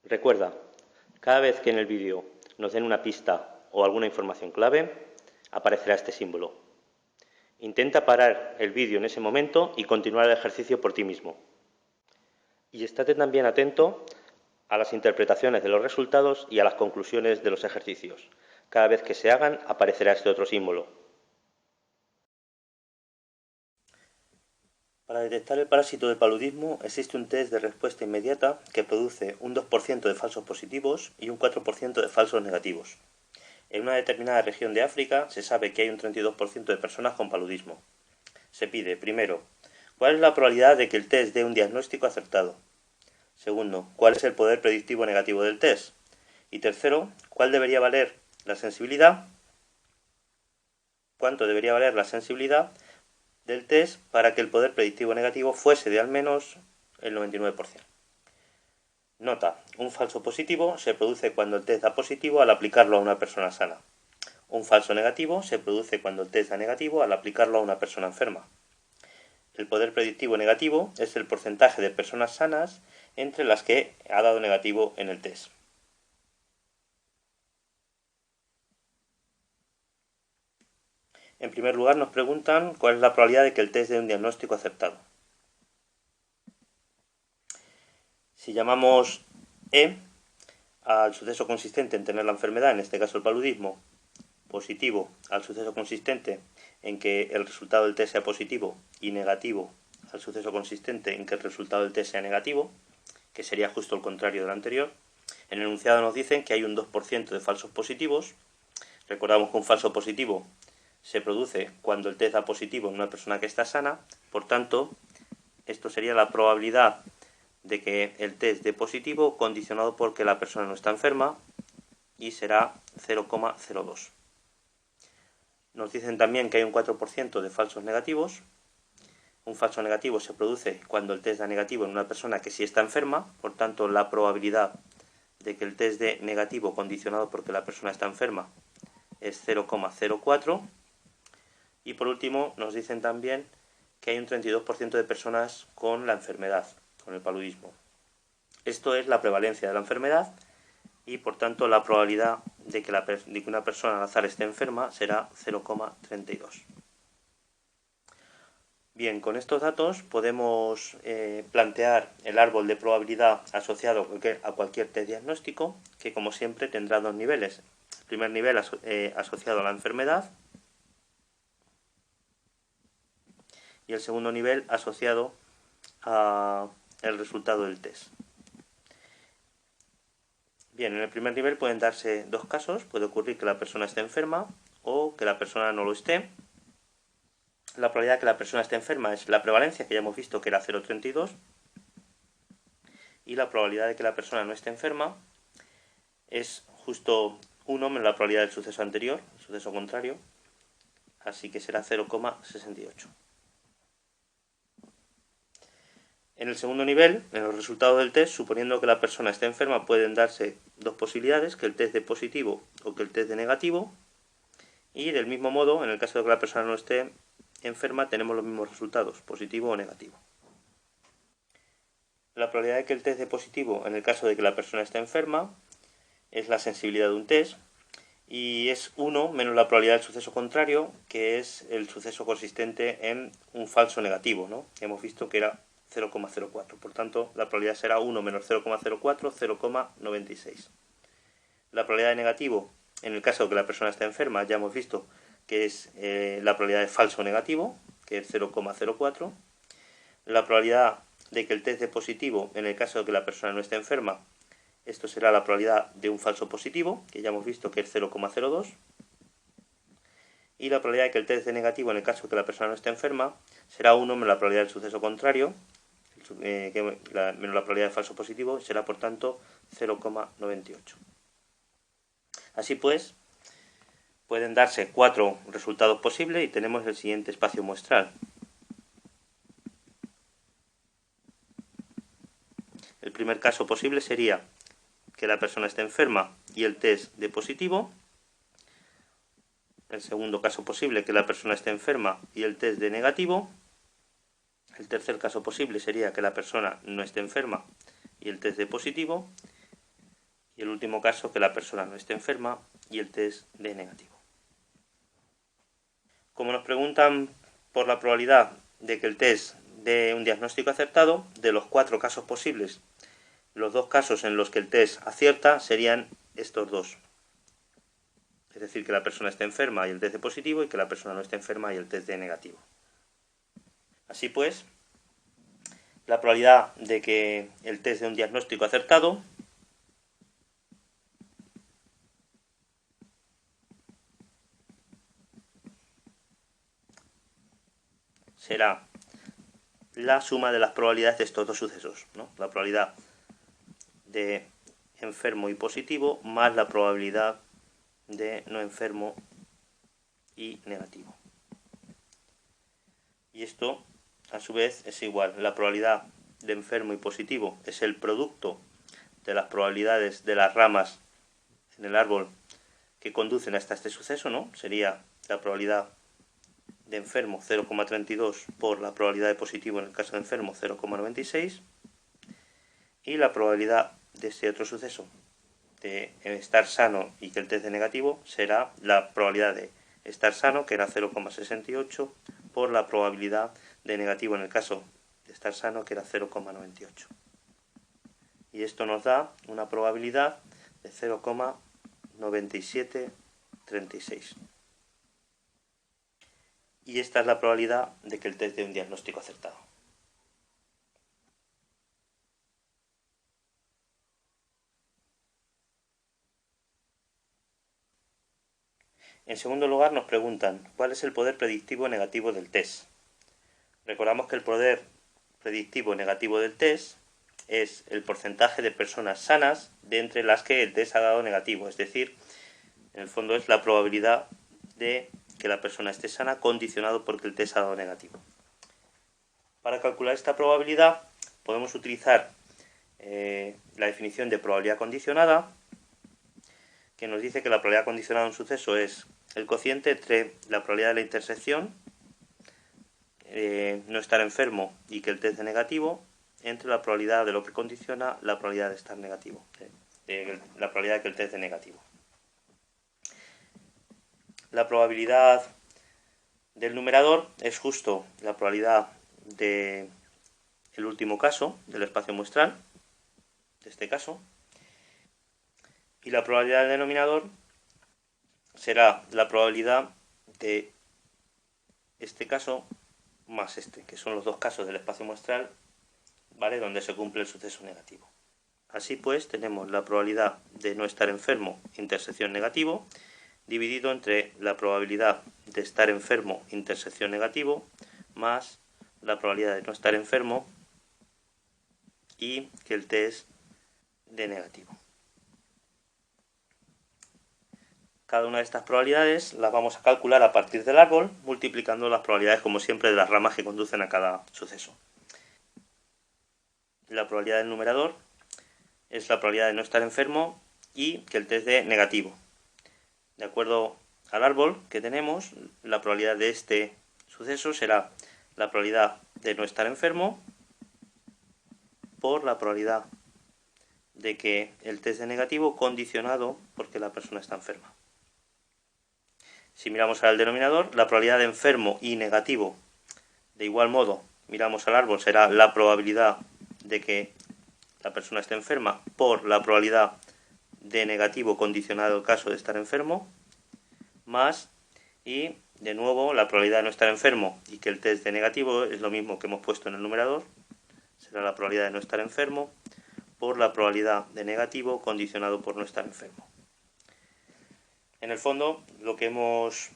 Recuerda, cada vez que en el vídeo nos den una pista o alguna información clave, aparecerá este símbolo. Intenta parar el vídeo en ese momento y continuar el ejercicio por ti mismo. Y estate también atento a las interpretaciones de los resultados y a las conclusiones de los ejercicios. Cada vez que se hagan, aparecerá este otro símbolo. Para detectar el parásito del paludismo existe un test de respuesta inmediata que produce un 2% de falsos positivos y un 4% de falsos negativos. En una determinada región de África se sabe que hay un 32% de personas con paludismo. Se pide, primero, ¿cuál es la probabilidad de que el test dé un diagnóstico acertado? Segundo, ¿cuál es el poder predictivo negativo del test? Y tercero, ¿cuál debería valer la sensibilidad? ¿Cuánto debería valer la sensibilidad del test para que el poder predictivo negativo fuese de al menos el 99%? Nota, un falso positivo se produce cuando el test da positivo al aplicarlo a una persona sana. Un falso negativo se produce cuando el test da negativo al aplicarlo a una persona enferma. El poder predictivo negativo es el porcentaje de personas sanas entre las que ha dado negativo en el test. En primer lugar nos preguntan cuál es la probabilidad de que el test dé un diagnóstico acertado. Si llamamos E al suceso consistente en tener la enfermedad, en este caso el paludismo, positivo al suceso consistente en que el resultado del test sea positivo y negativo al suceso consistente en que el resultado del test sea negativo, que sería justo el contrario del anterior, en el enunciado nos dicen que hay un 2% de falsos positivos. Recordamos que un falso positivo se produce cuando el test da positivo en una persona que está sana, por tanto, esto sería la probabilidad de que el test dé positivo condicionado por que la persona no está enferma y será 0,02. Nos dicen también que hay un 4% de falsos negativos. Un falso negativo se produce cuando el test da negativo en una persona que sí está enferma, por tanto la probabilidad de que el test dé negativo condicionado porque la persona está enferma es 0,04. Y por último nos dicen también que hay un 32% de personas con la enfermedad, con el paludismo. Esto es la prevalencia de la enfermedad y por tanto la probabilidad de que una persona al azar esté enferma será 0,32. Bien, con estos datos podemos plantear el árbol de probabilidad asociado a cualquier test diagnóstico, que como siempre tendrá dos niveles. El primer nivel asociado a la enfermedad y el segundo nivel asociado al resultado del test. Bien, en el primer nivel pueden darse dos casos. Puede ocurrir que la persona esté enferma o que la persona no lo esté. La probabilidad de que la persona esté enferma es la prevalencia, que ya hemos visto que era 0,32. Y la probabilidad de que la persona no esté enferma es justo 1 menos la probabilidad del suceso anterior, el suceso contrario. Así que será 0,68. En el segundo nivel, en los resultados del test, suponiendo que la persona esté enferma, pueden darse dos posibilidades, que el test dé positivo o que el test dé negativo. Y del mismo modo, en el caso de que la persona no esté enferma, tenemos los mismos resultados, positivo o negativo. La probabilidad de que el test dé positivo en el caso de que la persona esté enferma es la sensibilidad de un test y es 1 menos la probabilidad del suceso contrario, que es el suceso consistente en un falso negativo, ¿no? Hemos visto que era 0,04. Por tanto, la probabilidad será 1 menos 0,04, 0,96. La probabilidad de negativo, en el caso de que la persona esté enferma, ya hemos visto que es la probabilidad de falso negativo, que es 0,04. La probabilidad de que el test dé positivo, en el caso de que la persona no esté enferma, esto será la probabilidad de un falso positivo, que ya hemos visto que es 0,02. Y la probabilidad de que el test dé negativo, en el caso de que la persona no esté enferma, será 1 menos la probabilidad del suceso contrario, menos la probabilidad de falso positivo, será por tanto 0,98. Así pues, pueden darse 4 resultados posibles y tenemos el siguiente espacio muestral. El primer caso posible sería que la persona esté enferma y el test dé positivo. El segundo caso posible, que la persona esté enferma y el test dé negativo. El tercer caso posible sería que la persona no esté enferma y el test dé positivo. Y el último caso, que la persona no esté enferma y el test dé negativo. Como nos preguntan por la probabilidad de que el test dé un diagnóstico acertado, de los 4 casos posibles, los 2 casos en los que el test acierta serían estos 2. Es decir, que la persona esté enferma y el test dé positivo, y que la persona no esté enferma y el test dé negativo. Así pues, la probabilidad de que el test dé un diagnóstico acertado será la suma de las probabilidades de estos 2 sucesos, ¿no? La probabilidad de enfermo y positivo más la probabilidad de no enfermo y negativo. Y esto, a su vez, es igual. La probabilidad de enfermo y positivo es el producto de las probabilidades de las ramas en el árbol que conducen hasta este suceso, ¿no? Sería la probabilidad de enfermo 0,32 por la probabilidad de positivo en el caso de enfermo 0,96, y la probabilidad de este otro suceso de estar sano y que el test dé negativo será la probabilidad de estar sano, que era 0,68, por la probabilidad de negativo en el caso de estar sano, que era 0,98. Y esto nos da una probabilidad de 0,9736. Y esta es la probabilidad de que el test dé un diagnóstico acertado. En segundo lugar, nos preguntan ¿cuál es el poder predictivo negativo del test? Recordamos que el poder predictivo negativo del test es el porcentaje de personas sanas de entre las que el test ha dado negativo, es decir, en el fondo es la probabilidad de que la persona esté sana condicionado porque el test ha dado negativo. Para calcular esta probabilidad podemos utilizar la definición de probabilidad condicionada, que nos dice que la probabilidad condicionada de un suceso es el cociente entre la probabilidad de la intersección, no estar enfermo y que el test dé negativo, entre la probabilidad de lo que condiciona la probabilidad de estar negativo, la probabilidad de que el test dé negativo. La probabilidad del numerador es justo la probabilidad del último caso, del espacio muestral, de este caso, y la probabilidad del denominador será la probabilidad de este caso más este, que son los 2 casos del espacio muestral, ¿vale?, donde se cumple el suceso negativo. Así pues, tenemos la probabilidad de no estar enfermo, intersección negativo, dividido entre la probabilidad de estar enfermo, intersección negativo, más la probabilidad de no estar enfermo y que el test dé negativo. Cada una de estas probabilidades las vamos a calcular a partir del árbol, multiplicando las probabilidades, como siempre, de las ramas que conducen a cada suceso. La probabilidad del numerador es la probabilidad de no estar enfermo y que el test dé negativo. De acuerdo al árbol que tenemos, la probabilidad de este suceso será la probabilidad de no estar enfermo por la probabilidad de que el test dé negativo condicionado porque la persona está enferma. Si miramos al denominador, la probabilidad de enfermo y negativo, de igual modo, miramos al árbol, será la probabilidad de que la persona esté enferma por la probabilidad de negativo condicionado al caso de estar enfermo, más, y de nuevo la probabilidad de no estar enfermo y que el test dé negativo es lo mismo que hemos puesto en el numerador, será la probabilidad de no estar enfermo por la probabilidad de negativo condicionado por no estar enfermo. En el fondo, lo que hemos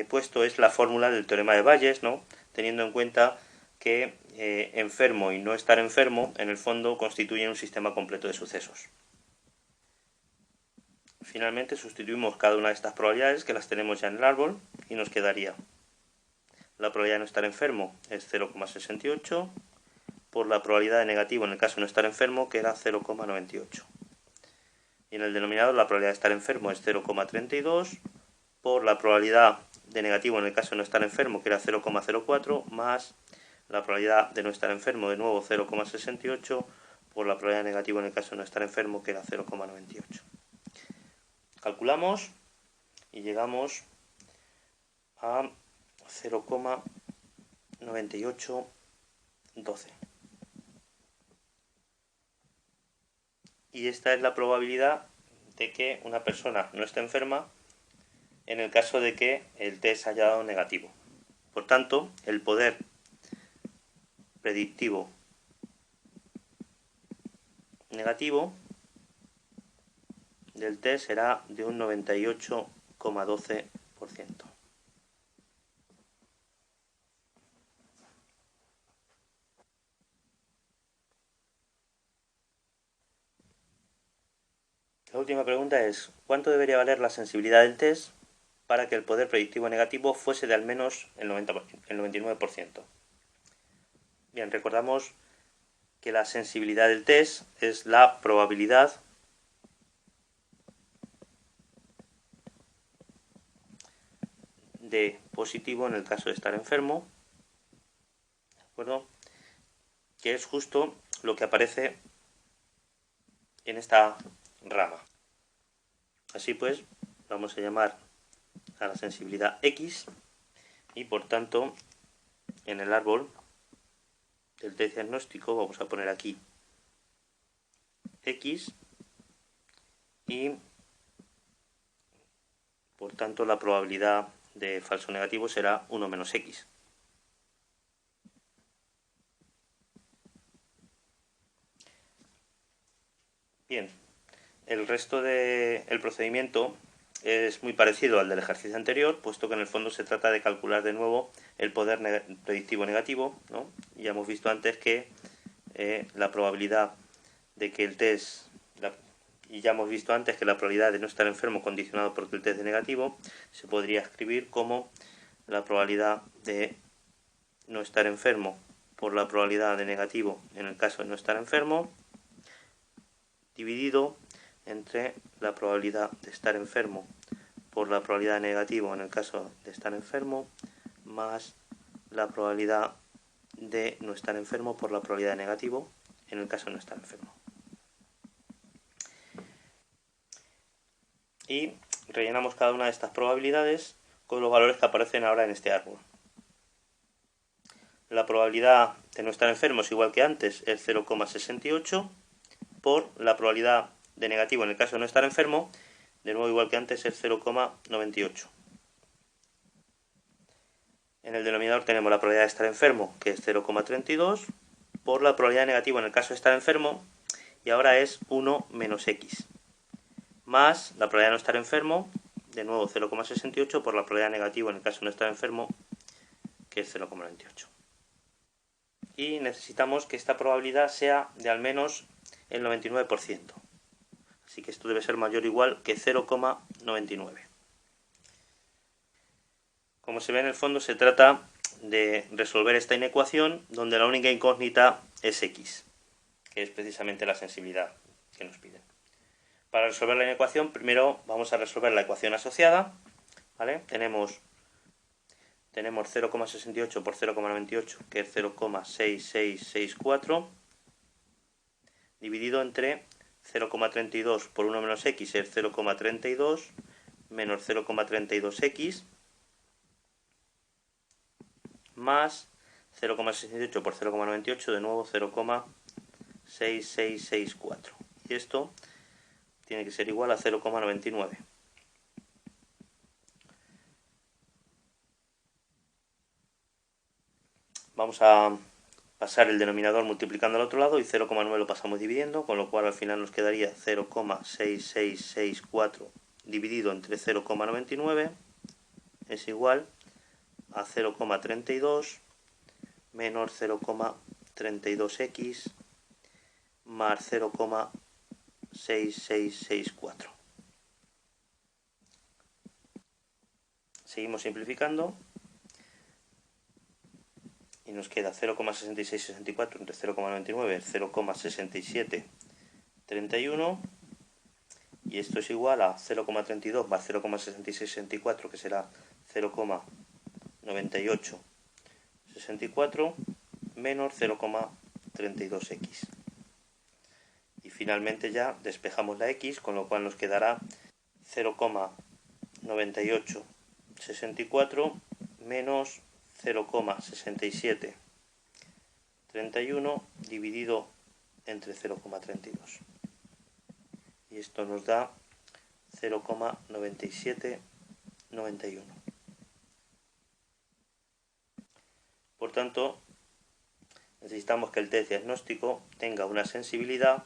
puesto es la fórmula del teorema de Bayes, ¿no?, teniendo en cuenta que enfermo y no estar enfermo, en el fondo, constituyen un sistema completo de sucesos. Finalmente, sustituimos cada una de estas probabilidades, que las tenemos ya en el árbol, y nos quedaría la probabilidad de no estar enfermo es 0,68, por la probabilidad de negativo en el caso de no estar enfermo, que era 0,98. Y en el denominador la probabilidad de estar enfermo es 0,32, por la probabilidad de negativo en el caso de no estar enfermo, que era 0,04, más la probabilidad de no estar enfermo, de nuevo 0,68, por la probabilidad de negativo en el caso de no estar enfermo, que era 0,98. Calculamos y llegamos a 0,9812. Y esta es la probabilidad de que una persona no esté enferma en el caso de que el test haya dado negativo. Por tanto, el poder predictivo negativo del test será de un 98,12%. La última pregunta es: ¿cuánto debería valer la sensibilidad del test para que el poder predictivo negativo fuese de al menos el 99%? Bien, recordamos que la sensibilidad del test es la probabilidad de positivo en el caso de estar enfermo, ¿de acuerdo? Que es justo lo que aparece en esta rama. Así pues, vamos a llamar a la sensibilidad X y por tanto en el árbol del test diagnóstico vamos a poner aquí X y por tanto la probabilidad de falso negativo será 1 menos X. Bien, el resto del procedimiento es muy parecido al del ejercicio anterior, puesto que en el fondo se trata de calcular de nuevo el poder predictivo negativo, ¿no? Ya hemos visto antes que la probabilidad de que el test, y ya hemos visto antes que la probabilidad de no estar enfermo condicionado porque el test es negativo, se podría escribir como la probabilidad de no estar enfermo por la probabilidad de negativo en el caso de no estar enfermo, dividido entre la probabilidad de estar enfermo por la probabilidad de negativo en el caso de estar enfermo, más la probabilidad de no estar enfermo por la probabilidad de negativo en el caso de no estar enfermo. Y rellenamos cada una de estas probabilidades con los valores que aparecen ahora en este árbol. La probabilidad de no estar enfermo es igual que antes, es 0,68, por la probabilidad de negativo en el caso de no estar enfermo, de nuevo igual que antes, es 0,98. En el denominador tenemos la probabilidad de estar enfermo, que es 0,32, por la probabilidad de negativo en el caso de estar enfermo, y ahora es 1 menos X, más la probabilidad de no estar enfermo, de nuevo 0,68, por la probabilidad de negativo en el caso de no estar enfermo, que es 0,98. Y necesitamos que esta probabilidad sea de al menos el 99%. Así que esto debe ser mayor o igual que 0,99. Como se ve en el fondo, se trata de resolver esta inecuación donde la única incógnita es X, que es precisamente la sensibilidad que nos piden. Para resolver la inecuación, primero vamos a resolver la ecuación asociada, ¿vale? Tenemos 0,68 por 0,98, que es 0,6664, dividido entre 0,32 por 1 menos X, es 0,32, menos 0,32X, más 0,68 por 0,98, de nuevo 0,6664. Y esto tiene que ser igual a 0,99. Vamos a pasar el denominador multiplicando al otro lado y 0,9 lo pasamos dividiendo, con lo cual al final nos quedaría 0,6664 dividido entre 0,99 es igual a 0,32 menos 0,32x más 0,6664. Seguimos simplificando y nos queda 0,6664 entre 0,99 0,6731, y esto es igual a 0,32 más 0,6664, que será 0,9864 menos 0,32x. finalmente ya despejamos la x, con lo cual nos quedará 0,9864 menos 0,6731 dividido entre 0,32. Y esto nos da 0,9791. Por tanto, necesitamos que el test diagnóstico tenga una sensibilidad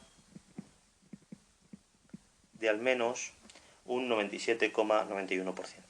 de al menos un 97,91%.